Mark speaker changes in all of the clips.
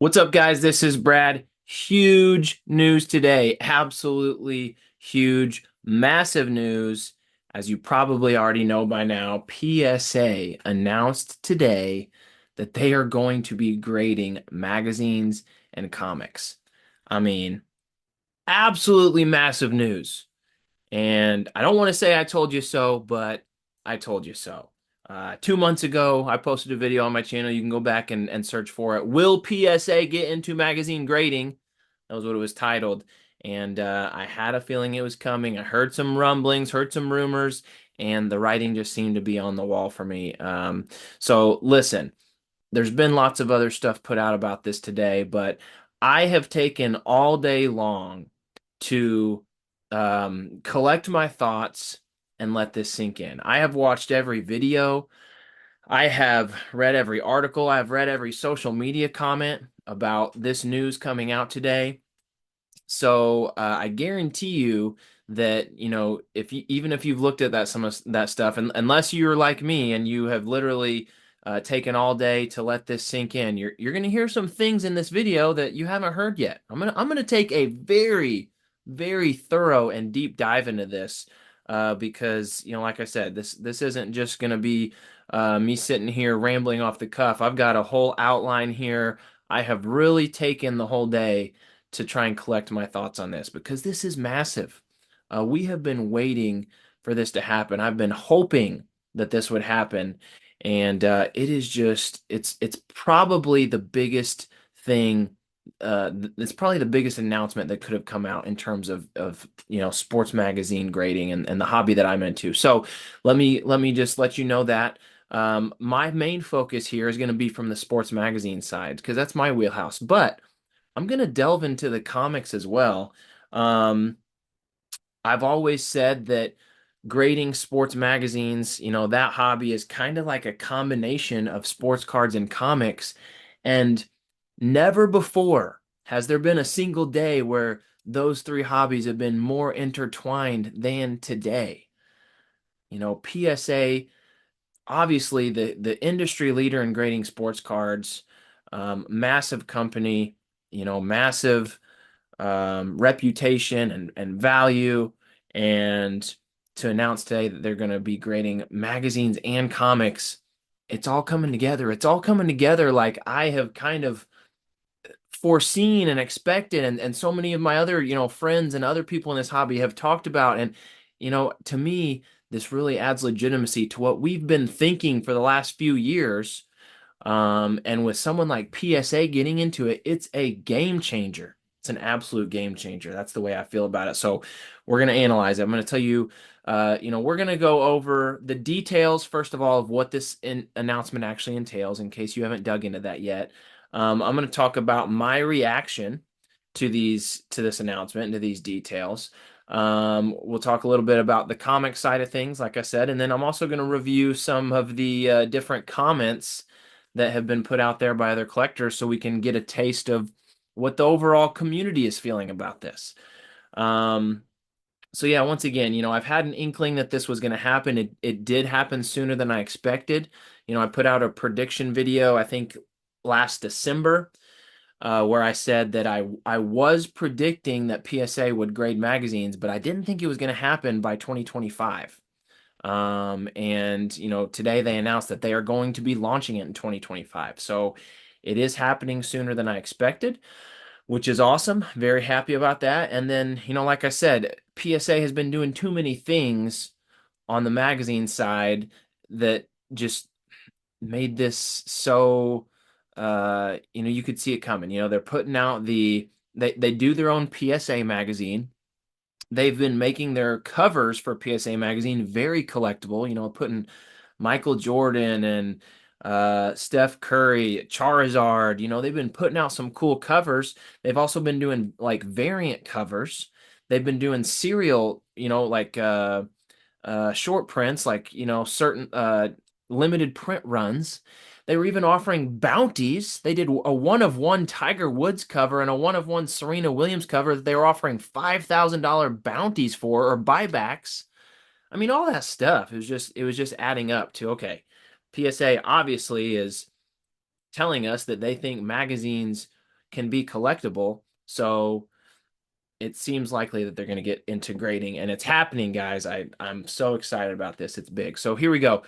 Speaker 1: What's up, guys? This is Brad. Huge news today. Absolutely huge, massive news. As you probably already know by now, PSA announced today that they are going to be grading magazines and comics. I mean, absolutely massive news. And I don't want to say I told you so, but I told you so. 2 months ago, I posted a video on my channel. You can go back and search for it. Will PSA get into magazine grading? That was what it was titled. And I had a feeling it was coming. I heard some rumblings, heard some rumors, and the writing just seemed to be on the wall for me. So listen, there's been lots of other stuff put out about this today, but I have taken all day long to collect my thoughts and let this sink in. I have watched every video. I have read every article. I've read every social media comment about this news coming out today. So I guarantee you that if you even if you've looked at that some of that stuff, and unless you're like me and you have literally taken all day to let this sink in, you're gonna hear some things in this video that you haven't heard yet. I'm gonna take a very thorough and deep dive into this because like I said, this isn't just gonna be me sitting here rambling off the cuff. I've got a whole outline here. I have really taken the whole day to try and collect my thoughts on this because this is massive. We have been waiting for this to happen. I've been hoping that this would happen, and it is it's probably the biggest thing. It's probably the biggest announcement that could have come out in terms of sports magazine grading and the hobby that I'm into. So let me just let you know that. My main focus here is going to be from the sports magazine side because that's my wheelhouse. But I'm gonna delve into the comics as well. Um, I've always said that grading sports magazines, that hobby is kind of like a combination of sports cards and comics. And never before has there been a single day where those three hobbies have been more intertwined than today. PSA, obviously the industry leader in grading sports cards, massive company, massive reputation and value, and to announce today that they're going to be grading magazines and comics, it's all coming together. It's all coming together like I have kind of foreseen and expected, and so many of my other friends and other people in this hobby have talked about. And to me, this really adds legitimacy to what we've been thinking for the last few years, and with someone like PSA getting into it, it's a game changer. It's an absolute game changer. That's the way I feel about it. So we're going to analyze it. I'm going to tell you, we're going to go over the details, first of all, of what this announcement actually entails, in case you haven't dug into that yet. I'm going to talk about my reaction to this announcement and to these details. We'll talk a little bit about the comic side of things, like I said, and then I'm also going to review some of the different comments that have been put out there by other collectors so we can get a taste of what the overall community is feeling about this. Um, so yeah, once again, I've had an inkling that this was going to happen. It did happen sooner than I expected. I put out a prediction video, I think last December, where I said that I was predicting that PSA would grade magazines, but I didn't think it was going to happen by 2025. And today they announced that they are going to be launching it in 2025. So it is happening sooner than I expected, which is awesome. Very happy about that. And then, like I said, PSA has been doing too many things on the magazine side that just made this so you could see it coming. They're putting out they do their own PSA magazine. They've been making their covers for PSA magazine very collectible, putting Michael Jordan and Steph Curry, Charizard, they've been putting out some cool covers. They've also been doing like variant covers. They've been doing serial, like short prints, like, certain limited print runs. They were even offering bounties. They did a one of one Tiger Woods cover and a one of one Serena Williams cover that they were offering $5,000 bounties for, or buybacks. I mean, all that stuff. It was just adding up to, okay, PSA obviously is telling us that they think magazines can be collectible. So it seems likely that they're going to get into grading, and it's happening, guys. I'm so excited about this. It's big. So here we go.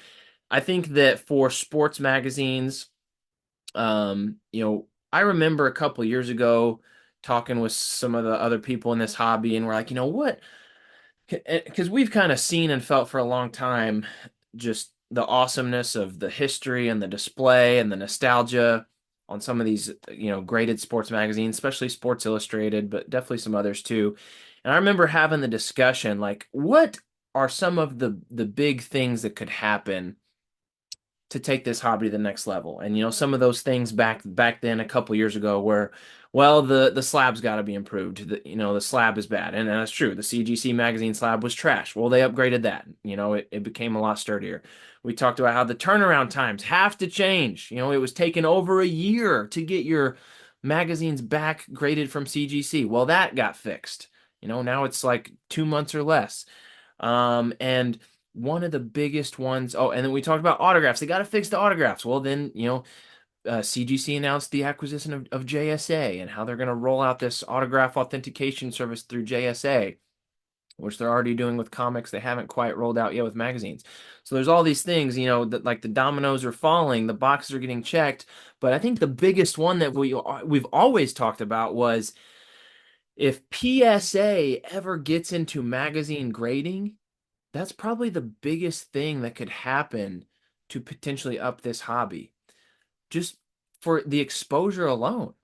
Speaker 1: I think that for sports magazines, I remember a couple years ago talking with some of the other people in this hobby, and we're like, you know what? Because we've kind of seen and felt for a long time just the awesomeness of the history and the display and the nostalgia on some of these, graded sports magazines, especially Sports Illustrated, but definitely some others too. And I remember having the discussion, like, what are some of the big things that could happen to take this hobby to the next level? And some of those things back then a couple years ago were, well, the slab's got to be improved. The slab is bad, and that's true. The CGC magazine slab was trash. Well, they upgraded that. It became a lot sturdier. We talked about how the turnaround times have to change. It was taking over a year to get your magazines back graded from CGC. Well, that got fixed. Now it's like 2 months or less. And one of the biggest ones, oh, and then we talked about autographs. They got to fix the autographs. Well, then, CGC announced the acquisition of JSA and how they're going to roll out this autograph authentication service through JSA, which they're already doing with comics. They haven't quite rolled out yet with magazines. So there's all these things, that like the dominoes are falling, the boxes are getting checked. But I think the biggest one that we've always talked about was if PSA ever gets into magazine grading, that's probably the biggest thing that could happen to potentially up this hobby. Just for the exposure alone.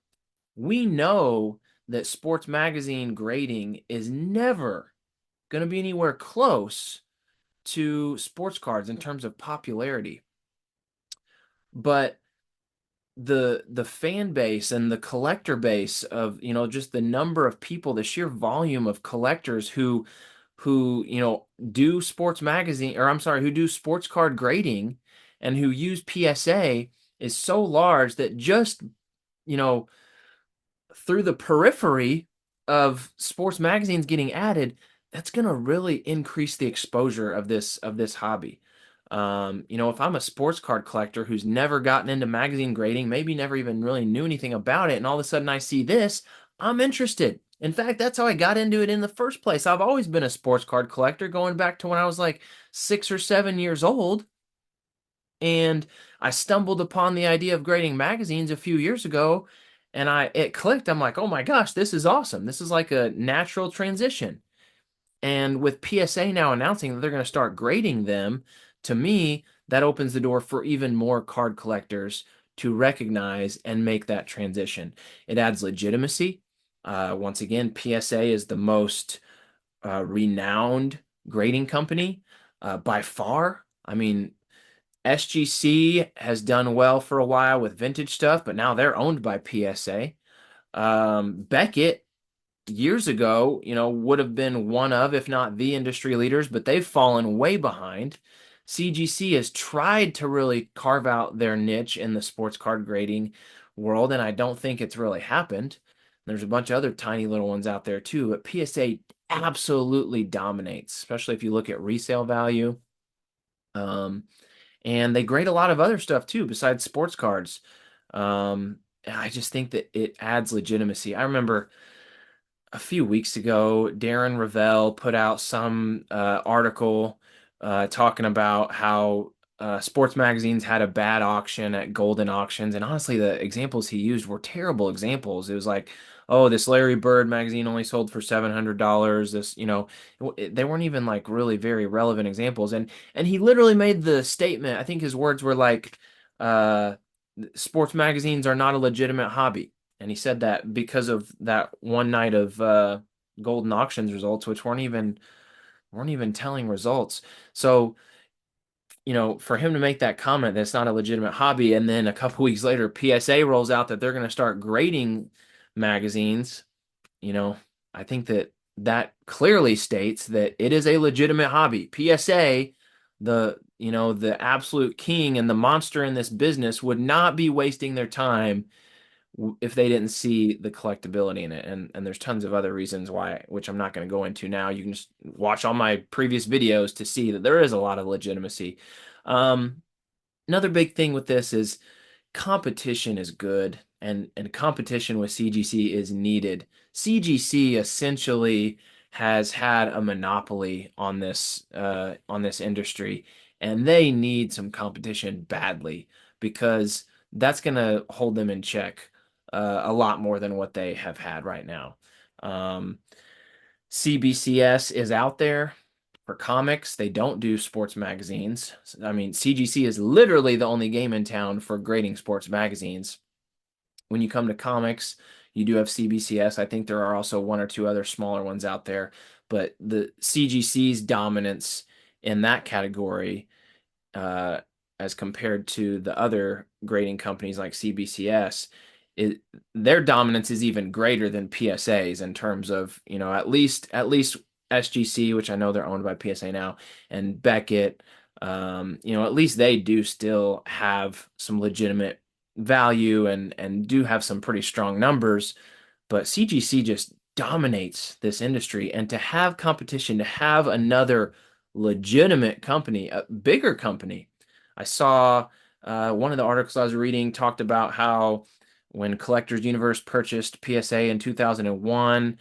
Speaker 1: We know that sports magazine grading is never going to be anywhere close to sports cards in terms of popularity. But the fan base and the collector base of just the number of people, the sheer volume of collectors who do sports magazine, or I'm sorry, who do sports card grading and who use PSA is so large that just you know through the periphery of sports magazines getting added, that's going to really increase the exposure of this hobby. If I'm a sports card collector who's never gotten into magazine grading, maybe never even really knew anything about it, and all of a sudden I see this, I'm interested. In fact, that's how I got into it in the first place. I've always been a sports card collector, going back to when I was like 6 or 7 years old. And I stumbled upon the idea of grading magazines a few years ago, and it clicked. I'm like, oh my gosh, this is awesome. This is like a natural transition. And with PSA now announcing that they're going to start grading them, to me, that opens the door for even more card collectors to recognize and make that transition. It adds legitimacy. Once again, PSA is the most renowned grading company by far. I mean, SGC has done well for a while with vintage stuff, but now they're owned by PSA. Beckett years ago, would have been one of, if not the industry leaders, but they've fallen way behind. CGC has tried to really carve out their niche in the sports card grading world, and I don't think it's really happened. There's a bunch of other tiny little ones out there too, but PSA absolutely dominates, especially if you look at resale value. Um, and they grade a lot of other stuff too besides sports cards. I just think that it adds legitimacy. I remember a few weeks ago, Darren Ravel put out some article talking about how sports magazines had a bad auction at Golden Auctions, and honestly, the examples he used were terrible examples. It was like, oh, this Larry Bird magazine only sold for $700. This, they weren't even like really very relevant examples, and he literally made the statement. I think his words were like, uh, "Sports magazines are not a legitimate hobby." And he said that because of that one night of Golden Auctions results, which weren't even telling results. So, for him to make that comment, that's not a legitimate hobby, and then a couple weeks later, PSA rolls out that they're going to start grading magazines. You know, I think that clearly states that it is a legitimate hobby. PSA, the absolute king and the monster in this business, would not be wasting their time if they didn't see the collectability in it. And there's tons of other reasons why, which I'm not going to go into now. You can just watch all my previous videos to see that there is a lot of legitimacy. Um, Another big thing with this is competition is good. and competition with CGC is needed. CGC essentially has had a monopoly on this industry, and they need some competition badly because that's going to hold them in check a lot more than what they have had right now. Um, CBCS is out there for comics. They don't do sports magazines. I mean, CGC is literally the only game in town for grading sports magazines. When you come to comics, you do have CBCS. I think there are also one or two other smaller ones out there, but the CGC's dominance in that category, uh, as compared to the other grading companies like CBCS, it, their dominance is even greater than PSA's in terms of, at least SGC, which I know they're owned by PSA now, and Beckett. At least they do still have some legitimate value and do have some pretty strong numbers, but CGC just dominates this industry. And to have competition, to have another legitimate company, a bigger company. I saw one of the articles I was reading talked about how when Collectors Universe purchased PSA in 2001,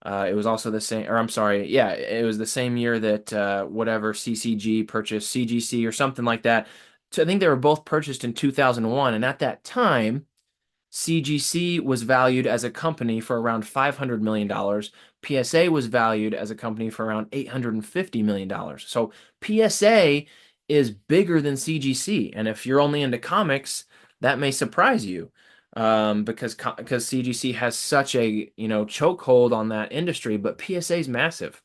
Speaker 1: it was also the same, or I'm sorry, yeah, it was the same year that whatever CCG purchased CGC or something like that. So I think they were both purchased in 2001. And at that time, CGC was valued as a company for around $500 million. PSA was valued as a company for around $850 million. So PSA is bigger than CGC. And if you're only into comics, that may surprise you, because CGC has such a chokehold on that industry, but PSA is massive.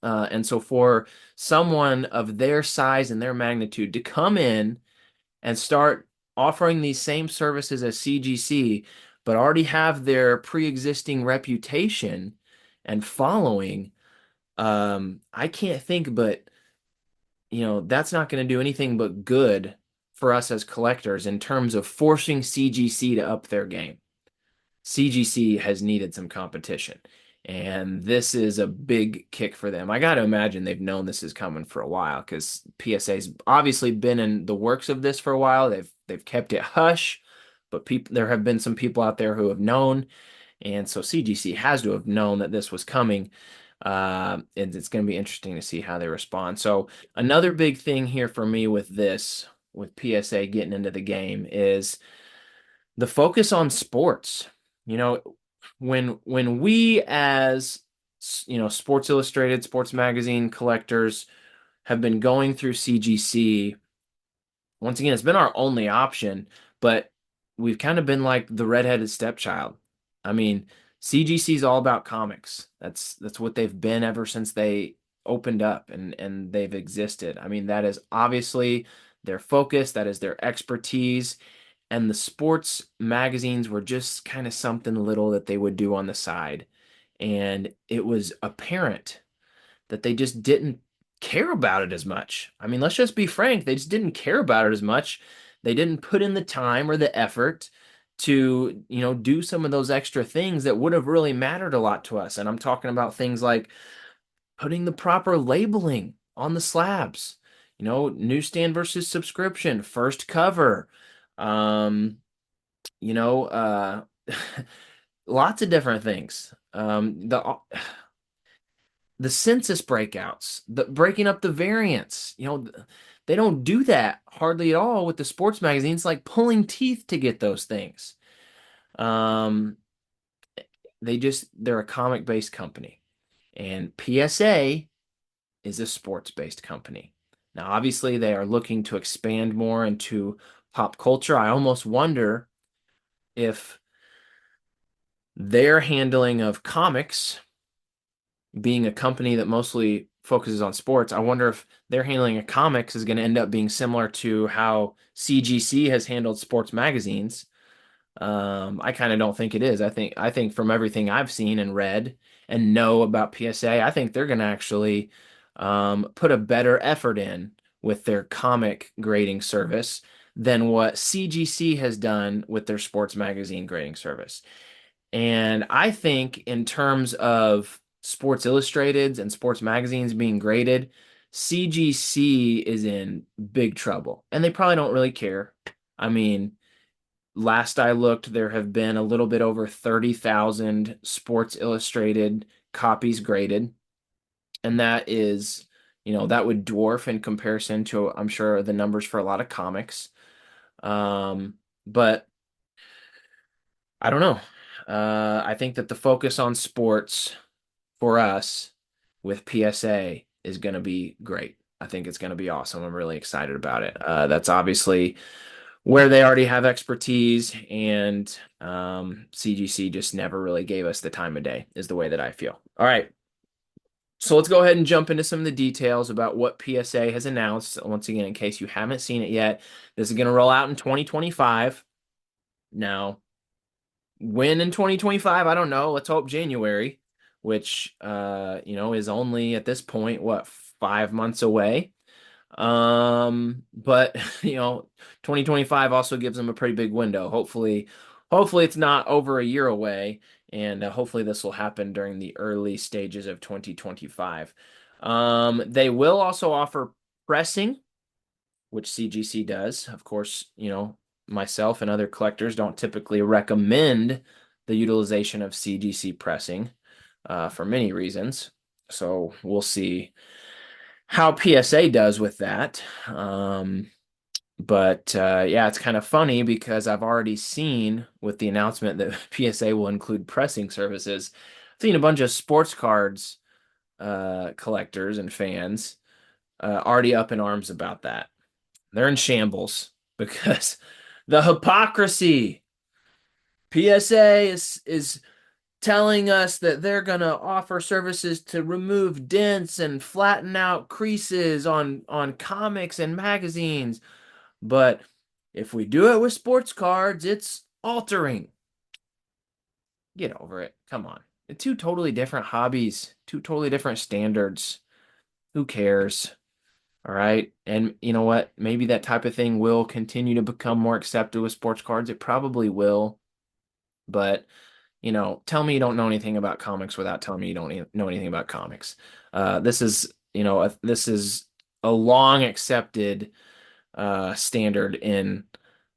Speaker 1: And so for someone of their size and their magnitude to come in and start offering these same services as CGC, but already have their pre-existing reputation and following, I can't think, but that's not going to do anything but good for us as collectors in terms of forcing CGC to up their game. CGC has needed some competition, and this is a big kick for them. I got to imagine they've known this is coming for a while because PSA's obviously been in the works of this for a while. They've kept it hush, but there have been some people out there who have known, and so CGC has to have known that this was coming. And it's going to be interesting to see how they respond. So another big thing here for me with PSA getting into the game is the focus on sports. You know, when we as Sports Illustrated, Sports Magazine collectors have been going through CGC, once again, it's been our only option, but we've kind of been like the redheaded stepchild. I mean, CGC is all about comics. That's what they've been ever since they opened up and they've existed. I mean, that is obviously their focus, that is their expertise, and the sports magazines were just kind of something little that they would do on the side. And it was apparent that they just didn't care about it as much. I mean, let's just be frank, they just didn't care about it as much. They didn't put in the time or the effort to, do some of those extra things that would have really mattered a lot to us. And I'm talking about things like putting the proper labeling on the slabs, newsstand versus subscription, first cover, um, you know, uh, lots of different things. The census breakouts, the breaking up the variants, they don't do that hardly at all with the sports magazines, like pulling teeth to get those things. Um, they're a comic-based company, and PSA is a sports-based company. Now, obviously, they are looking to expand more into pop culture. I almost wonder if their handling of comics, being a company that mostly focuses on sports, I wonder if their handling of comics is going to end up being similar to how CGC has handled sports magazines. I kind of don't think it is. I think from everything I've seen and read and know about PSA, I think they're going to actually put a better effort in with their comic grading service than what CGC has done with their sports magazine grading service. And I think in terms of Sports Illustrateds and sports magazines being graded, CGC is in big trouble. And they probably don't really care. I mean, Last I looked, there have been a little bit over 30,000 Sports Illustrated copies graded. And that is, that would dwarf in comparison to, I'm sure, the numbers for a lot of comics. But I don't know. I think that the focus on sports for us with PSA is going to be great. I think it's going to be awesome. I'm really excited about it. That's obviously where they already have expertise, and CGC just never really gave us the time of day, is the way that I feel. All right. So let's go ahead and jump into some of the details about what PSA has announced. Once again, in case you haven't seen it yet, this is going to roll out in 2025. Now, when in 2025, I don't know. Let's hope January, which is only at this point, what, 5 months away. But 2025 also gives them a pretty big window. Hopefully it's not over a year away, and hopefully this will happen during the early stages of 2025. They will also offer pressing, which CGC does. Of course, myself and other collectors don't typically recommend the utilization of CGC pressing for many reasons. So we'll see how PSA does with that. But yeah, it's kind of funny because I've already seen with the announcement that PSA will include pressing services, I've seen a bunch of sports cards collectors and fans already up in arms about that. They're in shambles because the hypocrisy. PSA is telling us that they're going to offer services to remove dents and flatten out creases on comics and magazines. But if we do it with sports cards, it's altering. Get over it. Come on. Two totally different hobbies, two totally different standards. Who cares? All right. And you know what? Maybe that type of thing will continue to become more accepted with sports cards. It probably will. But, tell me you don't know anything about comics without telling me you don't know anything about comics. This is a long accepted standard in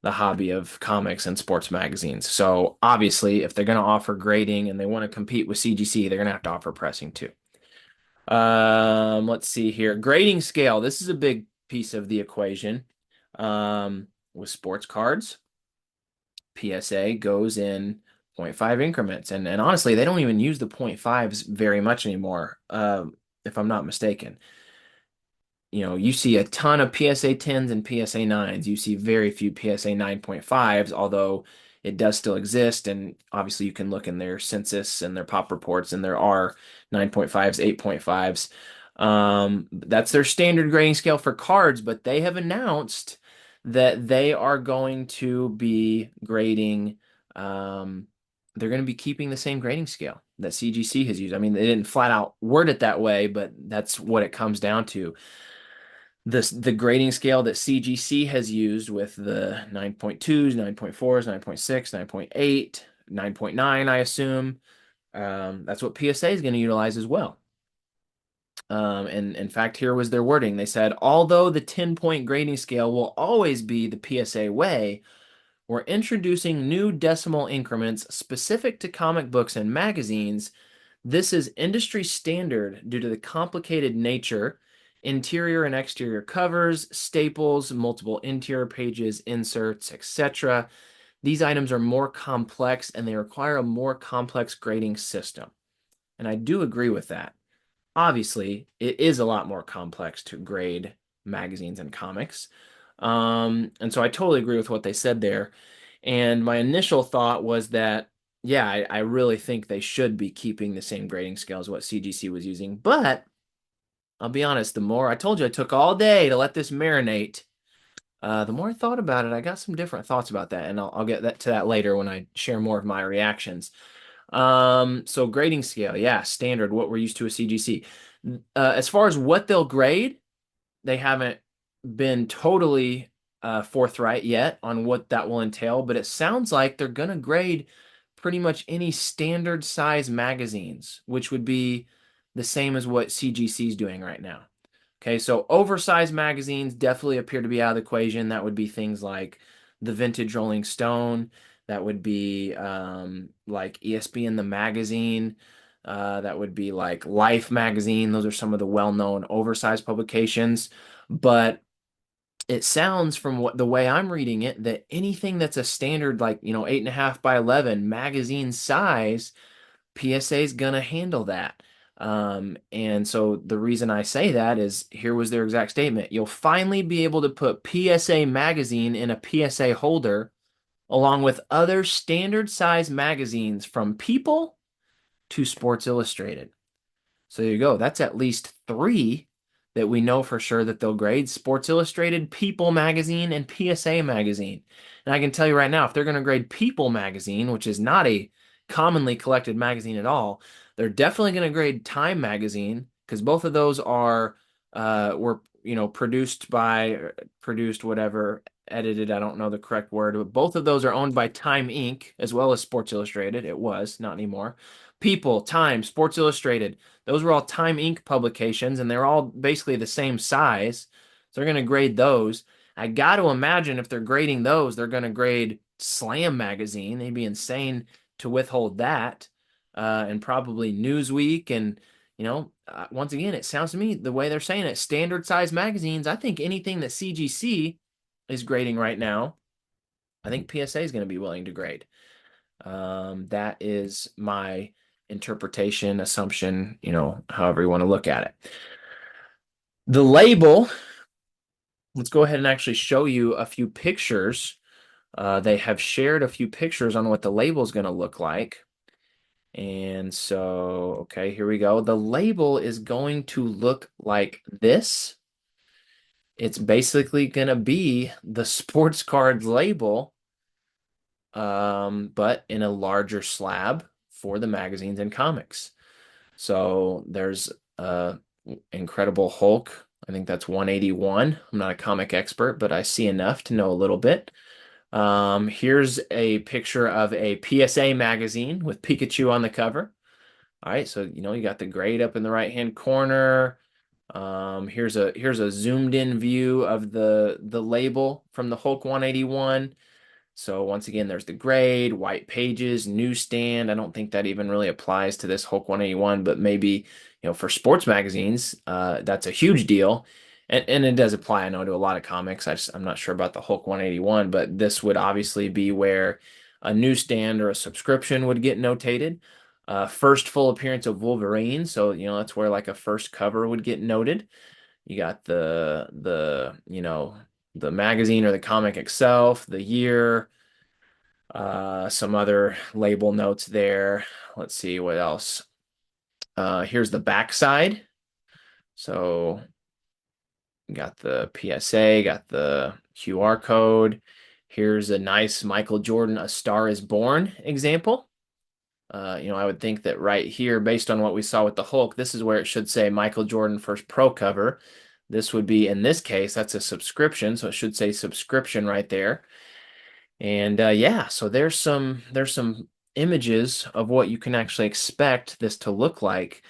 Speaker 1: the hobby of comics and sports magazines. So obviously, if they're going to offer grading and they want to compete with CGC, they're going to have to offer pressing too. Let's see here. Grading scale. This is a big piece of the equation. With sports cards, PSA goes in 0.5 increments. And honestly, they don't even use the 0.5s very much anymore, if I'm not mistaken. You see a ton of PSA 10s and PSA 9s. You see very few PSA 9.5s, although it does still exist. And obviously, you can look in their census and their pop reports, and there are 9.5s, 8.5s. That's their standard grading scale for cards, but they have announced that they are going to be grading, they're going to be keeping the same grading scale that CGC has used. I mean, they didn't flat out word it that way, but that's what it comes down to. The grading scale that CGC has used with the 9.2s, 9.4s, 9.6, 9.8, 9.9, I assume. That's what PSA is going to utilize as well. And in fact, here was their wording. They said, although the 10-point grading scale will always be the PSA way, we're introducing new decimal increments specific to comic books and magazines. This is industry standard due to the complicated nature, interior and exterior covers, staples, multiple interior pages, inserts, etc. These items are more complex and they require a more complex grading system. And I do agree with that. Obviously, it is a lot more complex to grade magazines and comics. And so I totally agree with what they said there. And my initial thought was that, yeah, I really think they should be keeping the same grading scale as what CGC was using. But I'll be honest, the more I told you I took all day to let this marinate, the more I thought about it, I got some different thoughts about that. And I'll get to that later when I share more of my reactions. So grading scale, yeah, standard, what we're used to with CGC. As far as what they'll grade, they haven't been totally forthright yet on what that will entail, but it sounds like they're going to grade pretty much any standard size magazines, which would be the same as what CGC is doing right now. Okay, so oversized magazines definitely appear to be out of the equation. That would be things like the vintage Rolling Stone. That would be like ESPN the magazine. That would be like Life magazine. Those are some of the well-known oversized publications. But it sounds from what the way I'm reading it that anything that's a standard, like, 8.5 by 11 magazine size, PSA is gonna handle that. And so the reason I say that is here was their exact statement. You'll finally be able to put PSA magazine in a PSA holder along with other standard size magazines from People to Sports Illustrated. So there you go. That's at least three that we know for sure that they'll grade: Sports Illustrated, People Magazine, and PSA Magazine. And I can tell you right now, if they're going to grade People Magazine, which is not a commonly collected magazine at all, they're definitely going to grade Time Magazine, because both of those were produced whatever, edited, I don't know the correct word, but both of those are owned by Time Inc. as well as Sports Illustrated. It was, not anymore. People, Time, Sports Illustrated, those were all Time Inc. publications, and they're all basically the same size. So they're going to grade those. I got to imagine if they're grading those, they're going to grade Slam magazine. They'd be insane to withhold that. And probably Newsweek. And, once again, it sounds to me the way they're saying it, standard size magazines. I think anything that CGC is grading right now, I think PSA is going to be willing to grade. That is my interpretation, assumption, however you want to look at it. The label, let's go ahead and actually show you a few pictures. They have shared a few pictures on what the label is going to look like. And so, okay, here we go. The label is going to look like this. It's basically going to be the sports cards label, but in a larger slab for the magazines and comics. So there's Incredible Hulk. I think that's 181. I'm not a comic expert, but I see enough to know a little bit. Here's a picture of a PSA magazine with Pikachu on the cover. All right, so you got the grade up in the right-hand corner. Here's a zoomed in view of the label from the Hulk 181. So once again, there's the grade, white pages, newsstand. I don't think that even really applies to this Hulk 181, but maybe, for sports magazines, that's a huge deal. And it does apply, I know, to a lot of comics. I'm not sure about the Hulk 181, but this would obviously be where a newsstand or a subscription would get notated. First full appearance of Wolverine, so that's where like a first cover would get noted. You got the magazine or the comic itself, the year, some other label notes there. Let's see what else. Here's the backside. So got the PSA, got the QR code. Here's a nice Michael Jordan A Star Is Born example. I would think that right here, based on what we saw with the Hulk, this is where it should say Michael Jordan First Pro Cover. This would be, in this case, that's a subscription, so it should say subscription right there. And yeah, so there's some images of what you can actually expect this to look like.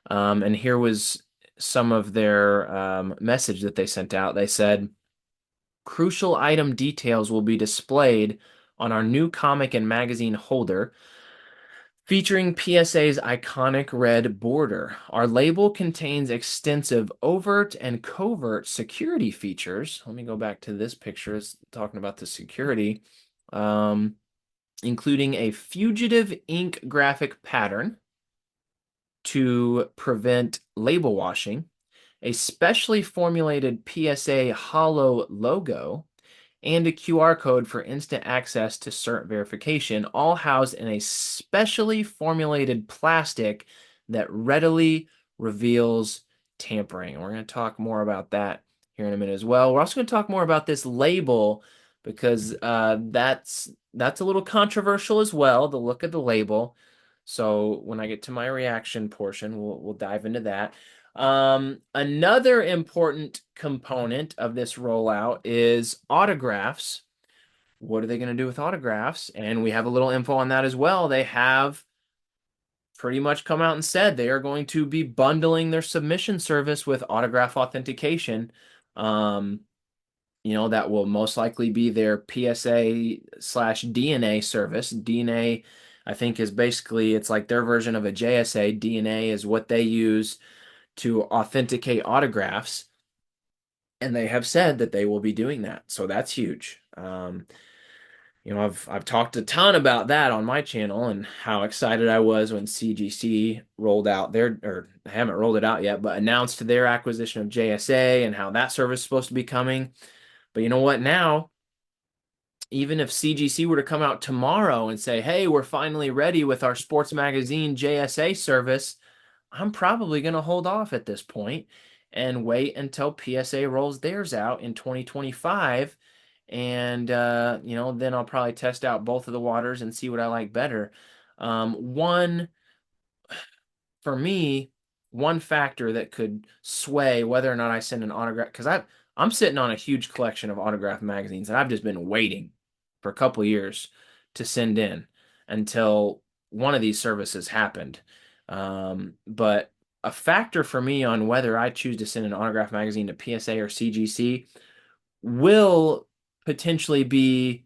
Speaker 1: And here was some of their message that they sent out. They said, crucial item details will be displayed on our new comic and magazine holder, featuring PSA's iconic red border. Our label contains extensive overt and covert security features. Let me go back to this picture. It's talking about the security, including a fugitive ink graphic pattern to prevent label washing, a specially formulated PSA hollow logo, and a QR code for instant access to cert verification, all housed in a specially formulated plastic that readily reveals tampering. We're going to talk more about that here in a minute as well. We're also going to talk more about this label because that's a little controversial as well, the look of the label. So when I get to my reaction portion, we'll dive into that. Another important component of this rollout is autographs. What are they going to do with autographs? And we have a little info on that as well. They have pretty much come out and said they are going to be bundling their submission service with autograph authentication. that will most likely be their PSA slash DNA service. DNA, I think, is basically it's like their version of a JSA. DNA is what they use to authenticate autographs, and they have said that they will be doing that. So that's huge. I've talked a ton about that on my channel and how excited I was when CGC rolled out their, or they haven't rolled it out yet, but announced their acquisition of JSA and how that service is supposed to be coming. But you know what? Now, even if CGC were to come out tomorrow and say, hey, we're finally ready with our sports magazine JSA service, I'm probably going to hold off at this point and wait until PSA rolls theirs out in 2025. And, then I'll probably test out both of the waters and see what I like better. One, for me, one factor that could sway whether or not I send an autograph, because I'm sitting on a huge collection of autograph magazines and I've just been waiting for a couple years to send in until one of these services happened. But a factor for me on whether I choose to send an autograph magazine to PSA or CGC will potentially be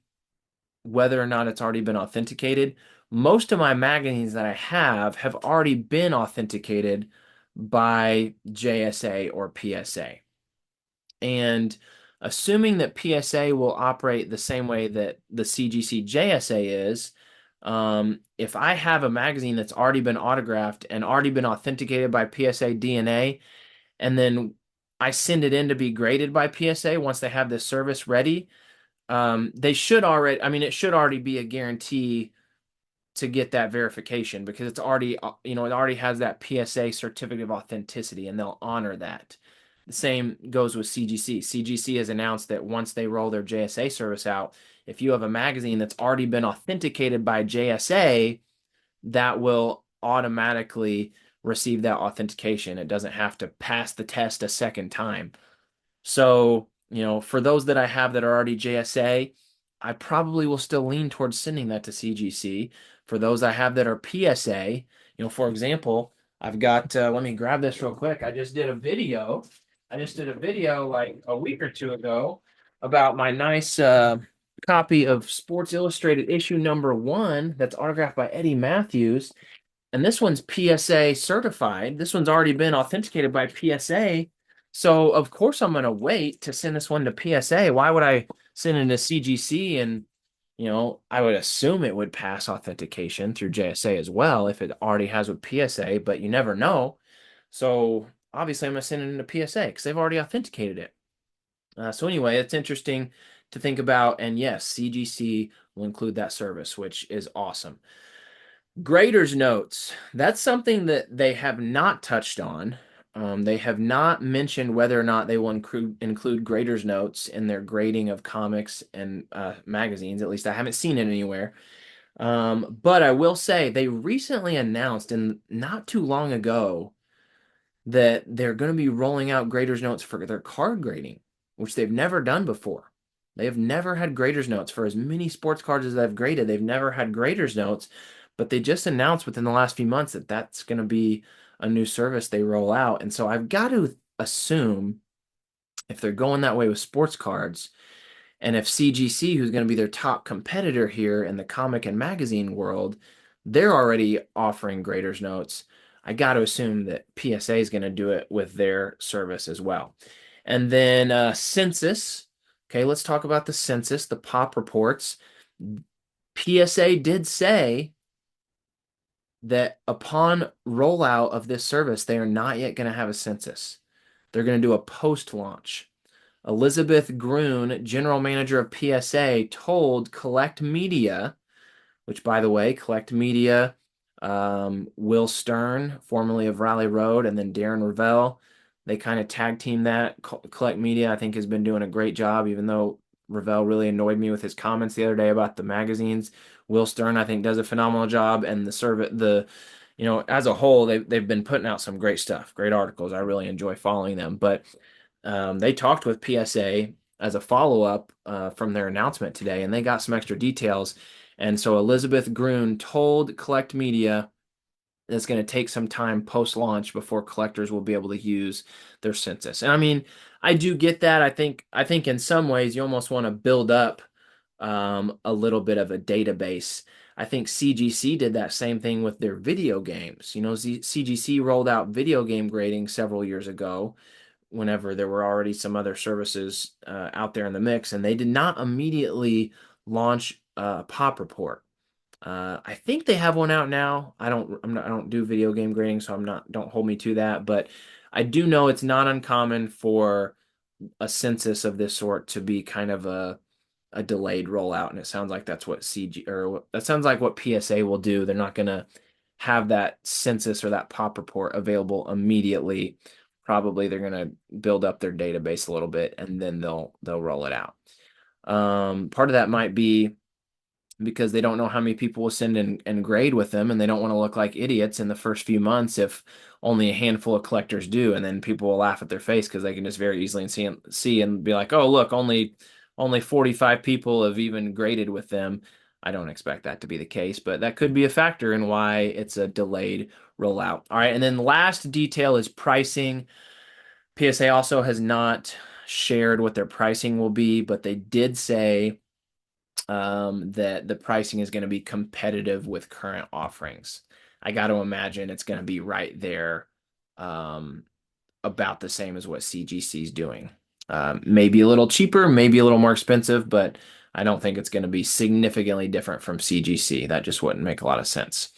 Speaker 1: whether or not it's already been authenticated. Most of my magazines that I have already been authenticated by JSA or PSA. And assuming that PSA will operate the same way that the CGC JSA is, if I have a magazine that's already been autographed and already been authenticated by PSA DNA, and then I send it in to be graded by PSA once they have this service ready, they should already, I mean, it should already be a guarantee to get that verification because it's already, it already has that PSA certificate of authenticity and they'll honor that. The same goes with CGC. CGC has announced that once they roll their JSA service out, if you have a magazine that's already been authenticated by JSA, that will automatically receive that authentication. It doesn't have to pass the test a second time. So, for those that I have that are already JSA, I probably will still lean towards sending that to CGC. For those I have that are PSA, for example, I've got, let me grab this real quick. I just did a video. Like a week or two ago about my nice copy of Sports Illustrated issue number 1 that's autographed by Eddie Matthews. And this one's PSA certified. This one's already been authenticated by PSA. So of course I'm gonna wait to send this one to PSA. Why would I send it to CGC? And I would assume it would pass authentication through JSA as well if it already has with PSA, but you never know. So obviously I'm gonna send it into PSA because they've already authenticated it. So anyway, it's interesting to think about. And yes, CGC will include that service, which is awesome. Graders notes. That's something that they have not touched on. They have not mentioned whether or not they will include graders notes in their grading of comics and magazines. At least I haven't seen it anywhere. But I will say they recently announced, and not too long ago, that they're going to be rolling out graders notes for their card grading, which they've never done before. They have never had graders notes for as many sports cards as they've graded. They've never had graders notes, but they just announced within the last few months that that's going to be a new service they roll out. And so I've got to assume if they're going that way with sports cards, and if CGC, who's going to be their top competitor here in the comic and magazine world, they're already offering graders notes, I got to assume that PSA is going to do it with their service as well. And then census. Okay, let's talk about the census, the pop reports. PSA did say that upon rollout of this service, they are not yet going to have a census. They're going to do a post-launch. Elizabeth Grun, general manager of PSA, told Collect Media, which, by the way, Collect Media, Will Stern, formerly of Rally Road, and then Darren Ravel, they kind of tag team that. Collect Media, I think, has been doing a great job, even though Ravel really annoyed me with his comments the other day about the magazines. Will Stern, I think, does a phenomenal job, and as a whole, they've been putting out some great stuff, great articles. I really enjoy following them, but they talked with PSA as a follow-up from their announcement today, and they got some extra details. And so Elizabeth Grun told Collect Media It's going to take some time post-launch before collectors will be able to use their census. And I mean, I do get that. I think in some ways you almost want to build up a little bit of a database. I think CGC did that same thing with their video games. CGC rolled out video game grading several years ago, whenever there were already some other services out there in the mix, and they did not immediately launch a pop report. I think they have one out now. I don't do video game grading, so don't hold me to that, but I do know it's not uncommon for a census of this sort to be kind of a delayed rollout, and it sounds like that's what that sounds like what PSA will do. They're not going to have that census or that pop report available immediately. Probably they're going to build up their database a little bit and then they'll roll it out. Part of that might be because they don't know how many people will send and grade with them, and they don't want to look like idiots in the first few months if only a handful of collectors do, and then people will laugh at their face because they can just very easily see and be like, oh, look, only 45 people have even graded with them. I don't expect that to be the case, but that could be a factor in why it's a delayed rollout. All right, and then the last detail is pricing. PSA also has not shared what their pricing will be, but they did say that the pricing is going to be competitive with current offerings. I got to imagine it's going to be right there, um, about the same as what CGC is doing. Maybe a little cheaper, maybe a little more expensive, but I don't think it's going to be significantly different from CGC. That just wouldn't make a lot of sense.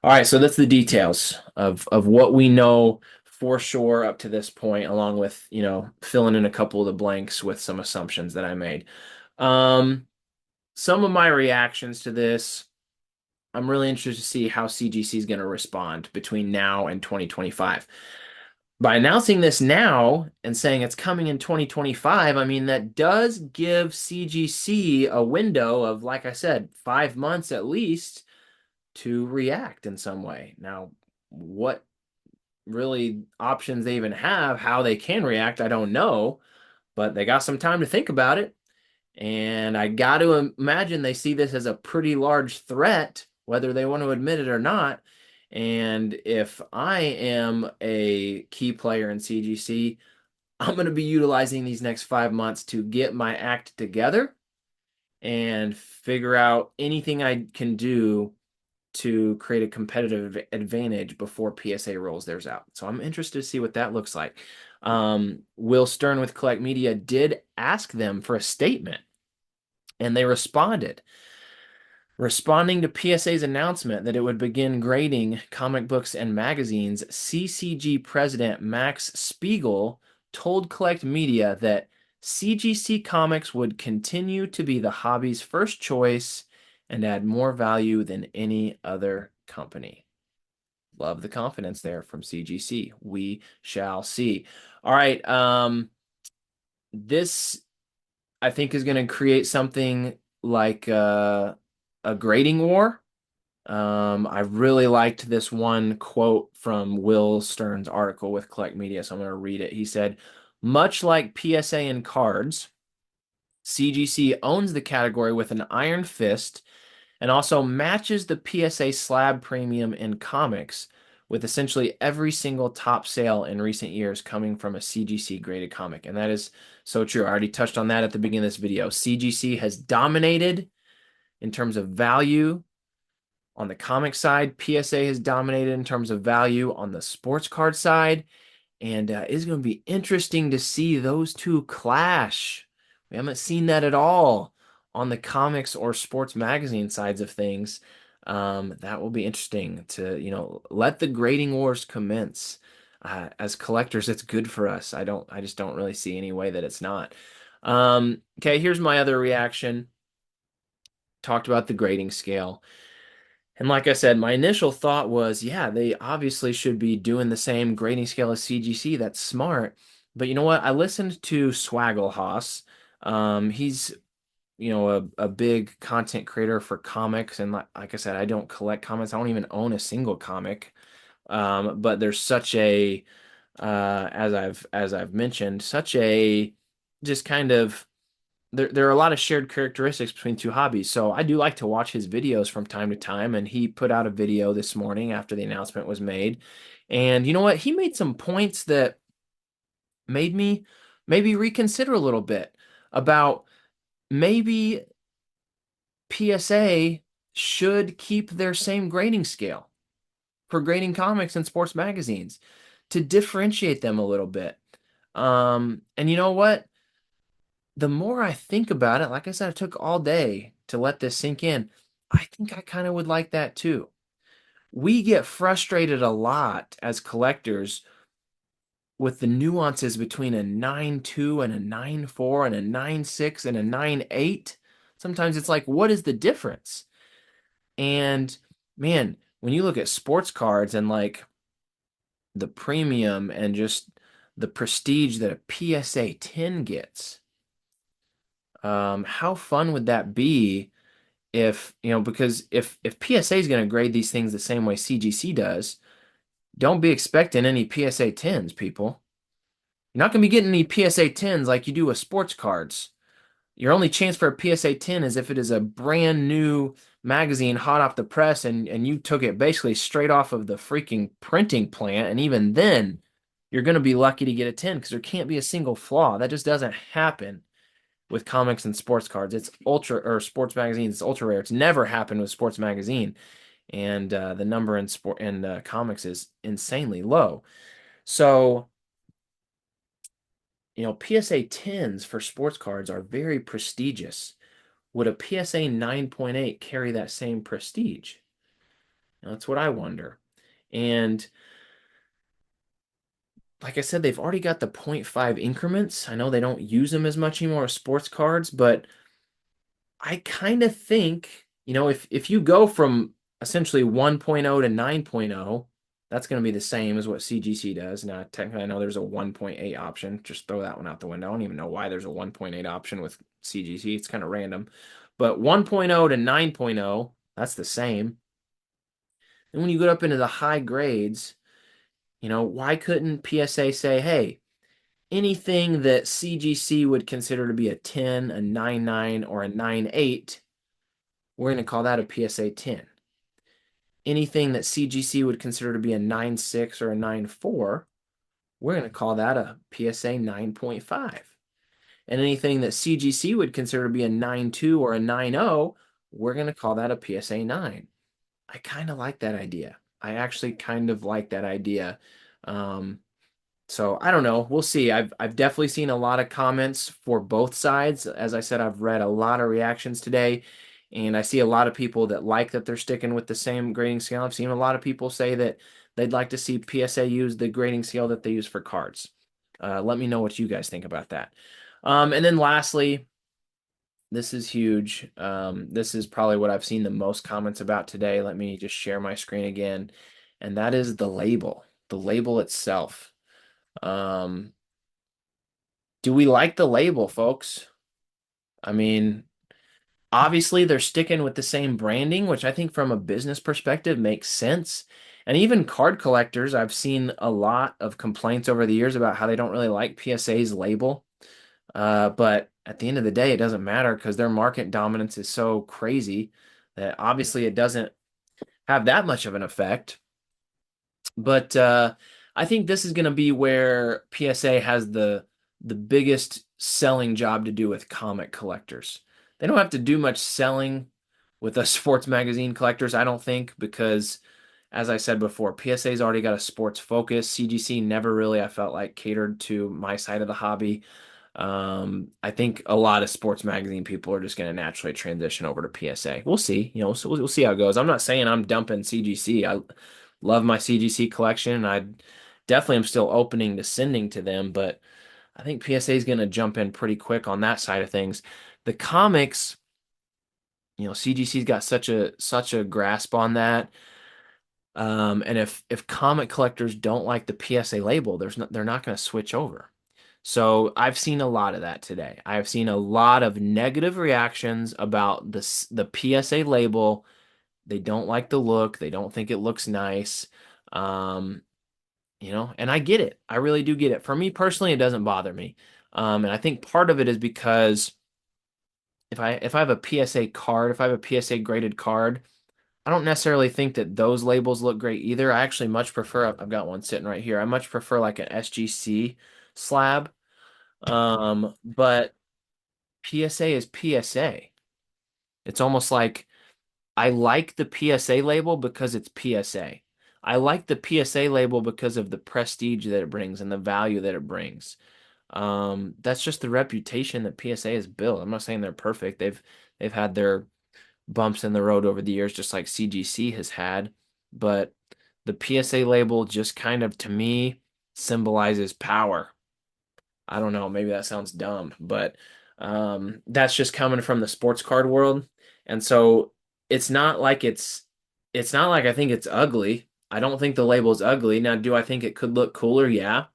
Speaker 1: All right, so that's the details of what we know for sure up to this point, along with, filling in a couple of the blanks with some assumptions that I made. Um, some of my reactions to this, I'm really interested to see how CGC is going to respond between now and 2025. By announcing this now and saying it's coming in 2025, I mean, that does give CGC a window of, like I said, 5 months at least to react in some way. Now, what really options they even have, how they can react, I don't know, but they got some time to think about it. And I got to imagine they see this as a pretty large threat, whether they want to admit it or not. And if I am a key player in CGC, I'm going to be utilizing these next 5 months to get my act together and figure out anything I can do to create a competitive advantage before PSA rolls theirs out. So I'm interested to see what that looks like. Will Stern with Collect Media did ask them for a statement, and they responded. Responding to PSA's announcement that it would begin grading comic books and magazines, CCG president Max Spiegel told Collect Media that CGC Comics would continue to be the hobby's first choice and add more value than any other company. Love the confidence there from CGC. We shall see. All right. This I think is going to create something like a grading war. I really liked this one quote from Will Stern's article with Collect Media, so I'm going to read it. He said, much like PSA and cards, CGC owns the category with an iron fist and also matches the PSA slab premium in comics, with essentially every single top sale in recent years coming from a CGC graded comic. And that is so true. I already touched on that at the beginning of this video. CGC has dominated in terms of value on the comic side. PSA has dominated in terms of value on the sports card side. And it's going to be interesting to see those two clash. We haven't seen that at all on the comics or sports magazine sides of things. That will be interesting to, let the grading wars commence. As collectors, it's good for us. I just don't really see any way that it's not. Okay, here's my other reaction. Talked about the grading scale. And like I said, my initial thought was, yeah, they obviously should be doing the same grading scale as CGC. That's smart. But you know what? I listened to Swaggle. He's, a big content creator for comics. And like I said, I don't collect comics. I don't even own a single comic. But there's such a, as I've mentioned, such a just kind of there are a lot of shared characteristics between two hobbies. So I do like to watch his videos from time to time, and he put out a video this morning after the announcement was made. And you know what? He made some points that made me maybe reconsider a little bit about maybe PSA should keep their same grading scale for grading comics and sports magazines to differentiate them a little bit. And you know what? The more I think about it, like I said, it took all day to let this sink in. I think I kind of would like that too. We get frustrated a lot as collectors with the nuances between a 9.2 and a 9.4 and a 9.6 and a 9.8. Sometimes it's like, what is the difference? And man, when you look at sports cards and like the premium and just the prestige that a PSA 10 gets, how fun would that be if, because if PSA is going to grade these things the same way CGC does, don't be expecting any PSA 10s, people. You're not going to be getting any PSA 10s like you do with sports cards. Your only chance for a PSA 10 is if it is a brand new magazine hot off the press and you took it basically straight off of the freaking printing plant. And even then, you're going to be lucky to get a 10 because there can't be a single flaw. That just doesn't happen with comics and sports cards. It's ultra, or sports magazines, it's ultra rare. It's never happened with sports magazine. And the number in sport and comics is insanely low. So, PSA 10s for sports cards are very prestigious. Would a PSA 9.8 carry that same prestige? That's what I wonder. And like I said, they've already got the point 0.5 increments. I know they don't use them as much anymore as sports cards, but I kind of think, if you go from essentially 1.0 to 9.0, that's going to be the same as what CGC does. Now, technically, I know there's a 1.8 option. Just throw that one out the window. I don't even know why there's a 1.8 option with CGC. It's kind of random. But 1.0 to 9.0, that's the same. And when you get up into the high grades, why couldn't PSA say, hey, anything that CGC would consider to be a 10, a 9.9, or a 9.8, we're going to call that a PSA 10. Anything that CGC would consider to be a 9.6 or a 9.4, we're going to call that a PSA 9.5. And anything that CGC would consider to be a 9.2 or a 9.0, we're going to call that a PSA 9. I kind of like that idea. I actually kind of like that idea. Um, so I don't know. We'll see. I've definitely seen a lot of comments for both sides. As I said, I've read a lot of reactions today, and I see a lot of people that like that they're sticking with the same grading scale. I've seen a lot of people say that they'd like to see PSA use the grading scale that they use for cards. Let me know what you guys think about that. And then lastly, this is huge. This is probably what I've seen the most comments about today. Let me just share my screen again. And that is the label itself. Um, do we like the label, folks? I mean, obviously they're sticking with the same branding, which I think from a business perspective makes sense. And even card collectors, I've seen a lot of complaints over the years about how they don't really like PSA's label. But at the end of the day, it doesn't matter because their market dominance is so crazy that obviously it doesn't have that much of an effect. But I think this is going to be where PSA has the biggest selling job to do with comic collectors. They don't have to do much selling with us sports magazine collectors, I don't think, because as I said before, PSA's already got a sports focus. CGC never really, I felt like, catered to my side of the hobby. I think a lot of sports magazine people are just going to naturally transition over to PSA. We'll see, so we'll see how it goes. I'm not saying I'm dumping CGC. I love my CGC collection. I definitely am still opening to sending to them, but I think PSA is going to jump in pretty quick on that side of things. The comics, CGC's got such a grasp on that. And if comic collectors don't like the PSA label, they're not going to switch over. So I've seen a lot of that today. I've seen a lot of negative reactions about the PSA label. They don't like the look. They don't think it looks nice. Um, and I get it. I really do get it. For me personally, it doesn't bother me. And I think part of it is because if I have a PSA card, if I have a PSA graded card, I don't necessarily think that those labels look great either. I actually much prefer, I've got one sitting right here. I much prefer like an SGC slab. But PSA is PSA. It's almost like I like the PSA label because it's PSA. I like the PSA label because of the prestige that it brings and the value that it brings. That's just the reputation that PSA has built. I'm not saying they're perfect. They've had their bumps in the road over the years, just like CGC has had. But the PSA label just kind of, to me, symbolizes power. I don't know, maybe that sounds dumb, but that's just coming from the sports card world. And so it's not like it's not like I think it's ugly. I don't think the label is ugly. Now, do I think it could look cooler? Yeah.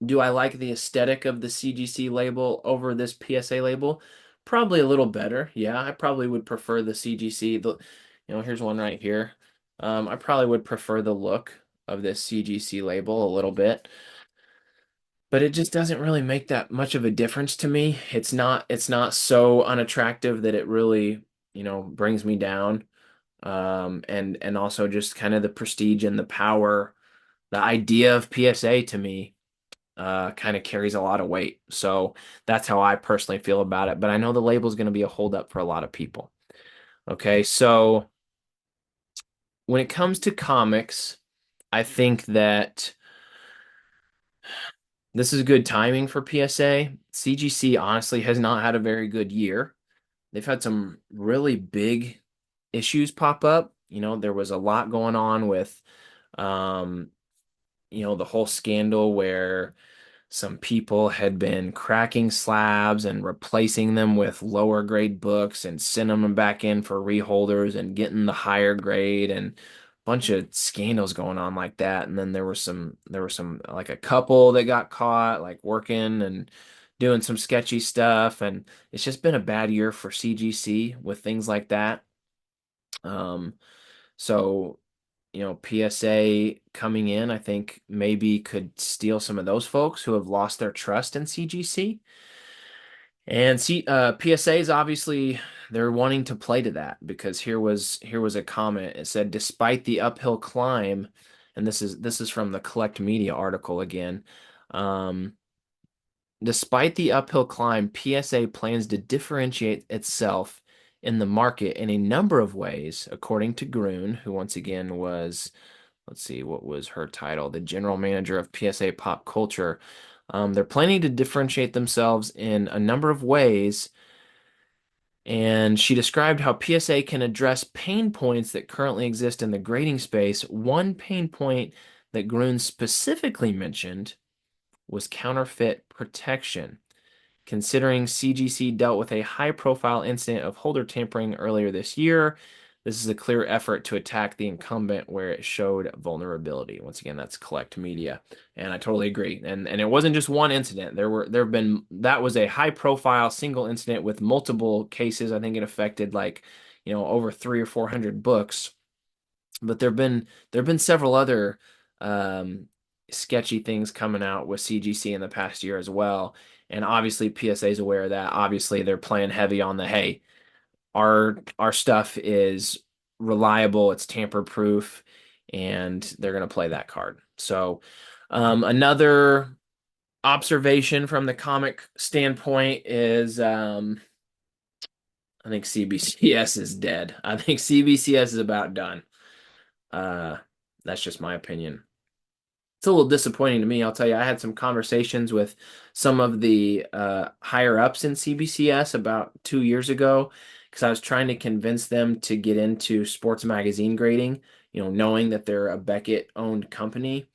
Speaker 1: Do I like the aesthetic of the CGC label over this PSA label? Probably a little better. Yeah, I probably would prefer the CGC. Here's one right here. I probably would prefer the look of this CGC label a little bit, but it just doesn't really make that much of a difference to me. It's not so unattractive that it really, brings me down. And also just kind of the prestige and the power, the idea of PSA to me kind of carries a lot of weight. So that's how I personally feel about it. But I know the label is going to be a holdup for a lot of people. Okay, so when it comes to comics, I think that this is good timing for PSA. CGC honestly has not had a very good year. They've had some really big issues pop up. There was a lot going on with, um, the whole scandal where some people had been cracking slabs and replacing them with lower grade books and sending them back in for reholders and getting the higher grade and a bunch of scandals going on like that. And then there was some like a couple that got caught like working and doing some sketchy stuff. And it's just been a bad year for CGC with things like that. Um, so PSA coming in, I think maybe could steal some of those folks who have lost their trust in CGC. And PSA is obviously they're wanting to play to that because here was a comment. It said, despite the uphill climb, and this is from the Collect Media article again. Um, Despite the uphill climb, PSA plans to differentiate itself in the market in a number of ways, according to Grun, who once again was, let's see, what was her title? The general manager of PSA Pop Culture. They're planning to differentiate themselves in a number of ways, and she described how PSA can address pain points that currently exist in the grading space. One pain point that Grun specifically mentioned was counterfeit protection. Considering CGC dealt with a high-profile incident of holder tampering earlier this year, this is a clear effort to attack the incumbent where it showed vulnerability. Once again, that's Collect Media, and I totally agree. And it wasn't just one incident. There have been that was a high-profile single incident with multiple cases. I think it affected like, over 300 or 400 books. But there've been several other um, sketchy things coming out with CGC in the past year as well. And obviously PSA is aware of that. Obviously they're playing heavy on the hey, our stuff is reliable, it's tamper proof, and they're gonna play that card. So another observation from the comic standpoint is I think CBCS is dead. I think CBCS is about done. Uh, that's just my opinion. It's a little disappointing to me. I'll tell you, I had some conversations with some of the higher ups in CBCS about 2 years ago because I was trying to convince them to get into sports magazine grading, knowing that they're a Beckett owned company.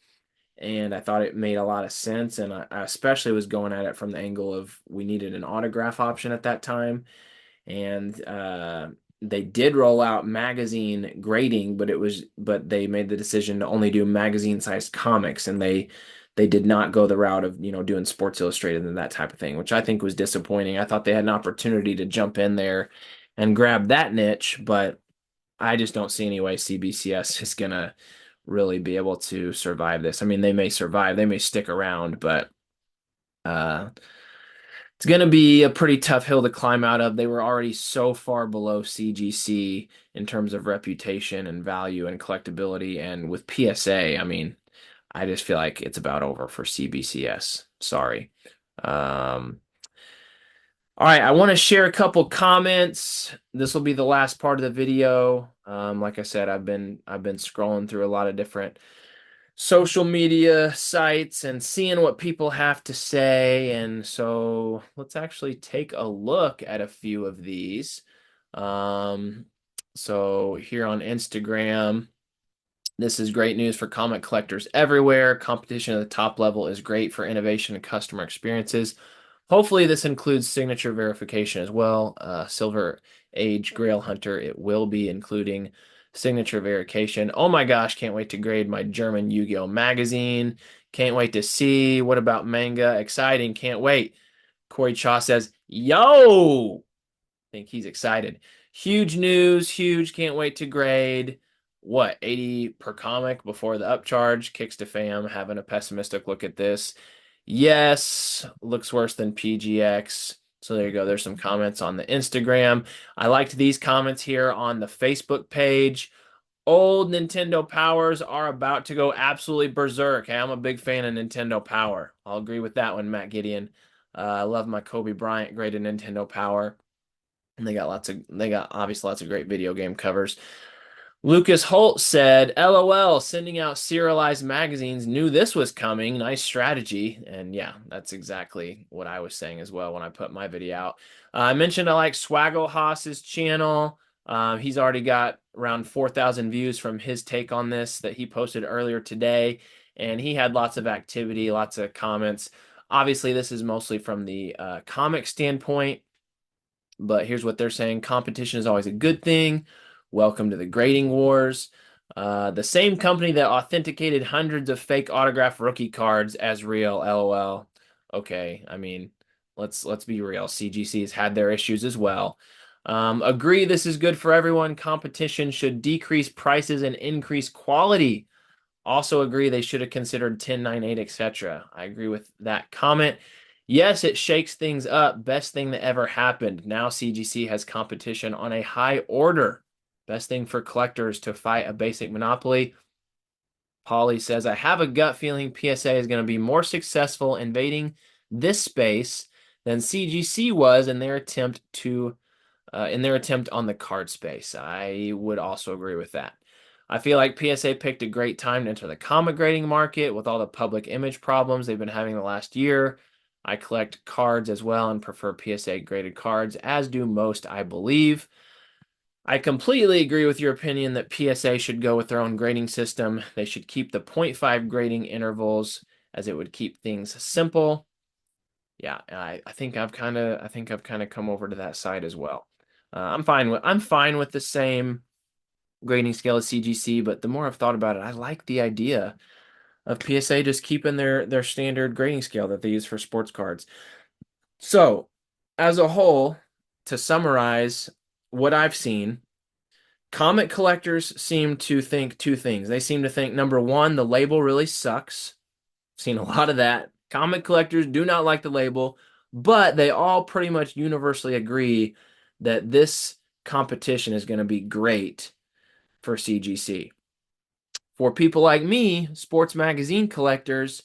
Speaker 1: And I thought it made a lot of sense. And I especially was going at it from the angle of we needed an autograph option at that time, and they did roll out magazine grading, but they made the decision to only do magazine-sized comics, and they did not go the route of doing Sports Illustrated and that type of thing, which I think was disappointing. I thought they had an opportunity to jump in there and grab that niche, but I just don't see any way CBCS is gonna really be able to survive this. I mean, they may survive, they may stick around, but uh It's going to be a pretty tough hill to climb out of. They were already so far below CGC in terms of reputation and value and collectability. And with PSA, I mean, I just feel like it's about over for CBCS. Sorry. Um, all right, I want to share a couple comments. This will be the last part of the video. Like I said, I've been scrolling through a lot of different social media sites and seeing what people have to say. And so let's actually take a look at a few of these. Um, so here on Instagram, this is great news for comic collectors everywhere. Competition at the top level is great for innovation and customer experiences. Hopefully, this includes signature verification as well. Silver Age Grail Hunter, it will be including signature verification. Oh my gosh, can't wait to grade my German Yu-Gi-Oh! Magazine. Can't wait to see. What about manga? Exciting, can't wait. Corey Chaw says, yo! Think he's excited. Huge news, huge, can't wait to grade. What, 80 per comic before the upcharge? Kicks to fam, having a pessimistic look at this. Yes, looks worse than PGX. So there you go. There's some comments on the Instagram. I liked these comments here on the Facebook page. Old Nintendo powers are about to go absolutely berserk. Hey, I'm a big fan of Nintendo Power. I'll agree with that one, Matt Gideon. I love my Kobe Bryant graded Nintendo Power. And they got obviously lots of great video game covers. Lucas Holt said, LOL, sending out serialized magazines, knew this was coming. Nice strategy. And yeah, that's exactly what I was saying as well when I put my video out. I mentioned I like Swaggle Haas's channel. He's already got around 4,000 views from his take on this that he posted earlier today. And he had lots of activity, lots of comments. Obviously, this is mostly from the comic standpoint. But here's what they're saying. Competition is always a good thing. Welcome to the grading wars. The same company that authenticated hundreds of fake autograph rookie cards as real, LOL. Okay, I mean, let's be real. CGC has had their issues as well. Agree this is good for everyone. Competition should decrease prices and increase quality. Also agree they should have considered 1098, etc. I agree with that comment. Yes, it shakes things up. Best thing that ever happened. Now CGC has competition on a high order. Best thing for collectors to fight a basic monopoly. Polly says, I have a gut feeling PSA is going to be more successful invading this space than CGC was in their attempt on the card space. I would also agree with that. I feel like PSA picked a great time to enter the comic grading market with all the public image problems they've been having the last year. I collect cards as well and prefer PSA graded cards, as do most, I believe. I completely agree with your opinion that PSA should go with their own grading system. They should keep the 0.5 grading intervals as it would keep things simple. Yeah, I think I've kind of come over to that side as well. I'm fine with the same grading scale as CGC, but the more I've thought about it, I like the idea of PSA just keeping their standard grading scale that they use for sports cards. So, as a whole, to summarize what I've seen, comic collectors seem to think two things. They seem to think number one, the label really sucks. Seen a lot of that. Comic collectors do not like the label, but they all pretty much universally agree that this competition is going to be great for CGC. For people like me, sports magazine collectors,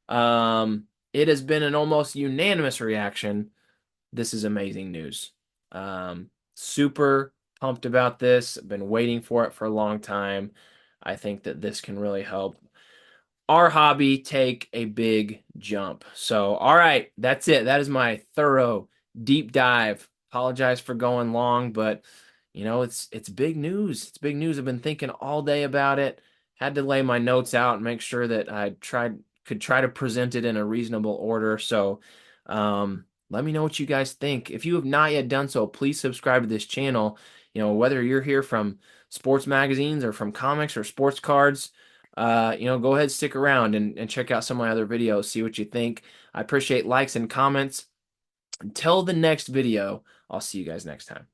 Speaker 1: it has been an almost unanimous reaction. This is amazing news. Super pumped about this. I've been waiting for it for a long time. I think that this can really help our hobby take a big jump. So, all right, that's it. That is my thorough deep dive. Apologize for going long, but it's big news. It's big news. I've been thinking all day about it. Had to lay my notes out and make sure that could try to present it in a reasonable order. So, let me know what you guys think. If you have not yet done so, please subscribe to this channel. Whether you're here from sports magazines or from comics or sports cards, go ahead, stick around and check out some of my other videos, see what you think. I appreciate likes and comments. Until the next video, I'll see you guys next time.